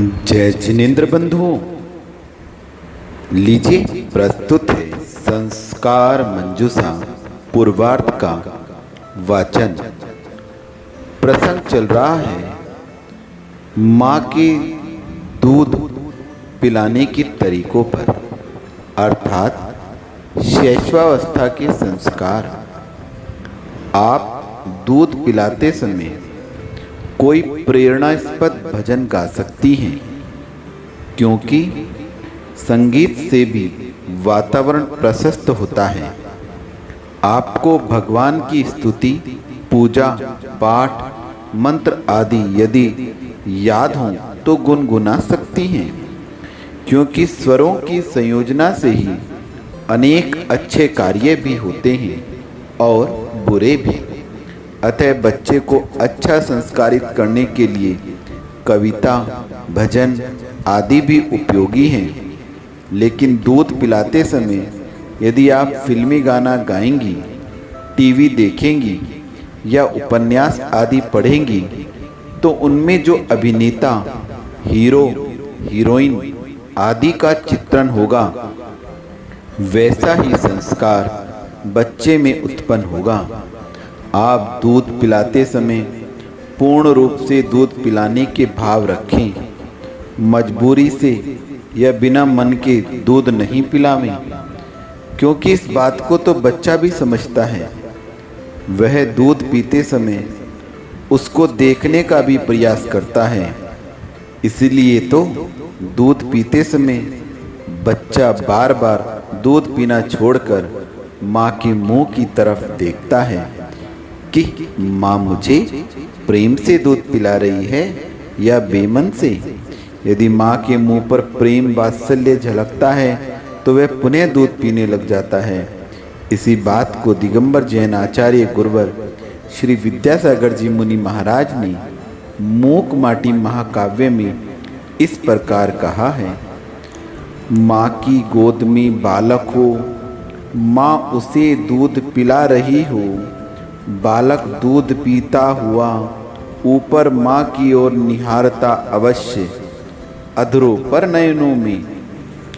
जय जिनेन्द्र बंधुओं, लीजिए प्रस्तुत है संस्कार मंजूषा पूर्वार्ध का वाचन। प्रसंग चल रहा है माँ के दूध पिलाने के तरीकों पर, अर्थात शैशवावस्था के संस्कार। आप दूध पिलाते समय कोई प्रेरणास्पद भजन गा सकती हैं, क्योंकि संगीत से भी वातावरण प्रशस्त होता है। आपको भगवान की स्तुति, पूजा पाठ, मंत्र आदि यदि याद हों तो गुनगुना सकती हैं, क्योंकि स्वरों की संयोजना से ही अनेक अच्छे कार्य भी होते हैं और बुरे भी। अतः बच्चे को अच्छा संस्कारित करने के लिए कविता, भजन आदि भी उपयोगी हैं। लेकिन दूध पिलाते समय यदि आप फिल्मी गाना गाएंगी, टीवी देखेंगी या उपन्यास आदि पढ़ेंगी, तो उनमें जो अभिनेता, हीरो, हीरोइन आदि का चित्रण होगा, वैसा ही संस्कार बच्चे में उत्पन्न होगा। आप दूध पिलाते समय पूर्ण रूप से दूध पिलाने के भाव रखें। मजबूरी से या बिना मन के दूध नहीं पिलावें, क्योंकि इस बात को तो बच्चा भी समझता है। वह दूध पीते समय उसको देखने का भी प्रयास करता है। इसलिए तो दूध पीते समय बच्चा बार बार दूध पीना छोड़कर माँ के मुंह की तरफ देखता है कि माँ मुझे प्रेम से दूध पिला रही है या बेमन से। यदि माँ के मुंह पर प्रेम वात्सल्य झलकता है तो वह पुनः दूध पीने लग जाता है। इसी बात को दिगंबर जैन आचार्य गुरुवर श्री विद्यासागर जी मुनि महाराज ने मूक माटी महाकाव्य में इस प्रकार कहा है। माँ की गोद में बालक हो, माँ उसे दूध पिला रही हो, बालक दूध पीता हुआ ऊपर माँ की ओर निहारता अवश्य, अधरों पर नयनों में।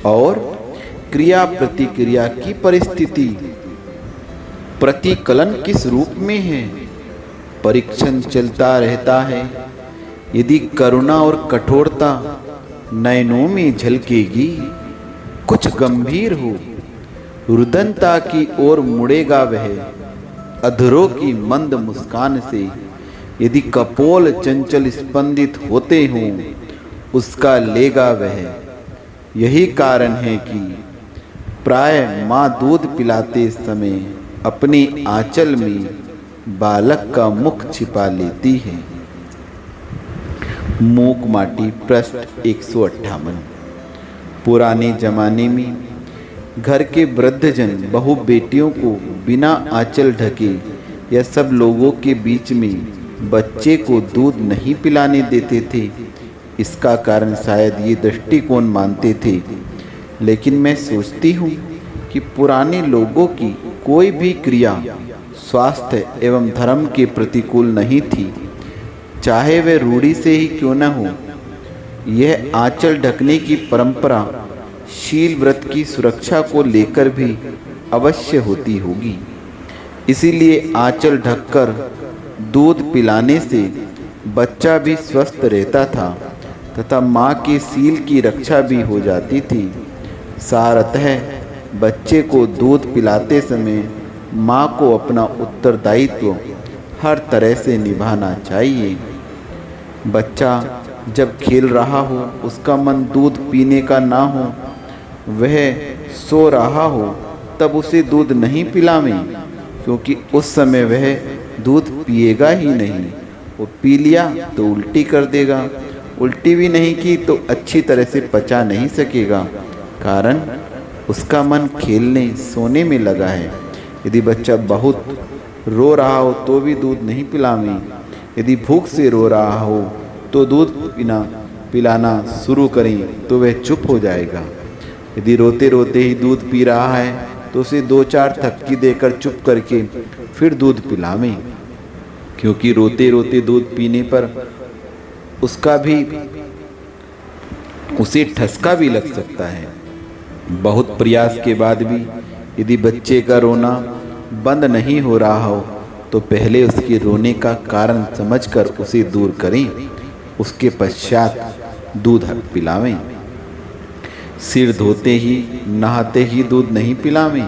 और क्रिया प्रतिक्रिया की परिस्थिति, प्रतिकलन किस रूप में है, परीक्षण चलता रहता है। यदि करुणा और कठोरता नयनों में झलकेगी, कुछ गंभीर हो, रुदनता की ओर मुड़ेगा वह, अधरों की मंद मुस्कान से। यदि कपोल चंचल स्पंदित होते हों, उसका लेगा वह। यही कारण है कि प्राय माँ दूध पिलाते समय अपने आंचल में बालक का मुख छिपा लेती है। मूक माटी पृष्ठ 158। पुराने जमाने में घर के वृद्धजन बहु बेटियों को बिना आंचल ढके या सब लोगों के बीच में बच्चे को दूध नहीं पिलाने देते थे। इसका कारण शायद ये दृष्टिकोण मानते थे। लेकिन मैं सोचती हूँ कि पुराने लोगों की कोई भी क्रिया स्वास्थ्य एवं धर्म के प्रतिकूल नहीं थी, चाहे वह रूढ़ी से ही क्यों न हो। यह आंचल ढकने की परंपरा शील व्रत की सुरक्षा को लेकर भी अवश्य होती होगी। इसीलिए आंचल ढककर दूध पिलाने से बच्चा भी स्वस्थ रहता था तथा माँ के सील की रक्षा भी हो जाती थी। सारतः बच्चे को दूध पिलाते समय माँ को अपना उत्तरदायित्व हर तरह से निभाना चाहिए। बच्चा जब खेल रहा हो, उसका मन दूध पीने का ना हो, वह सो रहा हो, तब उसे दूध नहीं पिलावें, क्योंकि उस समय वह दूध पिएगा ही नहीं। वो पी लिया तो उल्टी कर देगा, उल्टी भी नहीं की तो अच्छी तरह से पचा नहीं सकेगा, कारण उसका मन खेलने सोने में लगा है। यदि बच्चा बहुत रो रहा हो तो भी दूध नहीं पिलावें। यदि भूख से रो रहा हो तो दूध पिलाना शुरू करें तो वह चुप हो जाएगा। यदि रोते रोते ही दूध पी रहा है तो उसे 2-4 थपकी देकर चुप करके फिर दूध पिलावें, क्योंकि रोते रोते दूध पीने पर उसका भी उसे ठसका भी लग सकता है। बहुत प्रयास के बाद भी यदि बच्चे का रोना बंद नहीं हो रहा हो तो पहले उसके रोने का कारण समझकर उसे दूर करें, उसके पश्चात दूध पिलावें। सिर धोते ही नहाते ही दूध नहीं पिलावें,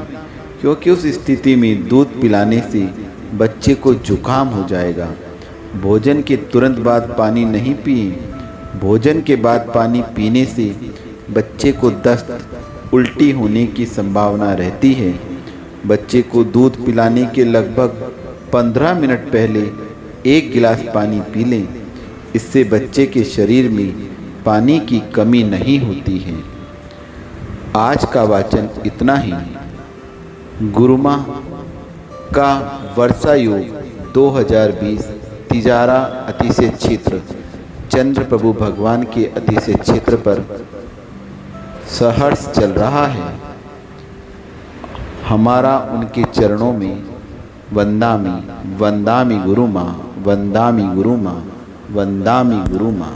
क्योंकि उस स्थिति में दूध पिलाने से बच्चे को जुकाम हो जाएगा। भोजन के तुरंत बाद पानी नहीं पिएं। भोजन के बाद पानी पीने से बच्चे को दस्त, उल्टी होने की संभावना रहती है। बच्चे को दूध पिलाने के लगभग 15 मिनट पहले 1 गिलास पानी पी लें। इससे बच्चे के शरीर में पानी की कमी नहीं होती है। आज का वाचन इतना ही। गुरुमा का वर्षा योग 2020 तिजारा अतिशय क्षेत्र चंद्र प्रभु भगवान के अतिशय क्षेत्र पर सहर्ष चल रहा है। हमारा उनके चरणों में वंदामि वंदामि गुरुमा वंदामि गुरुमा वंदामि गुरुमा।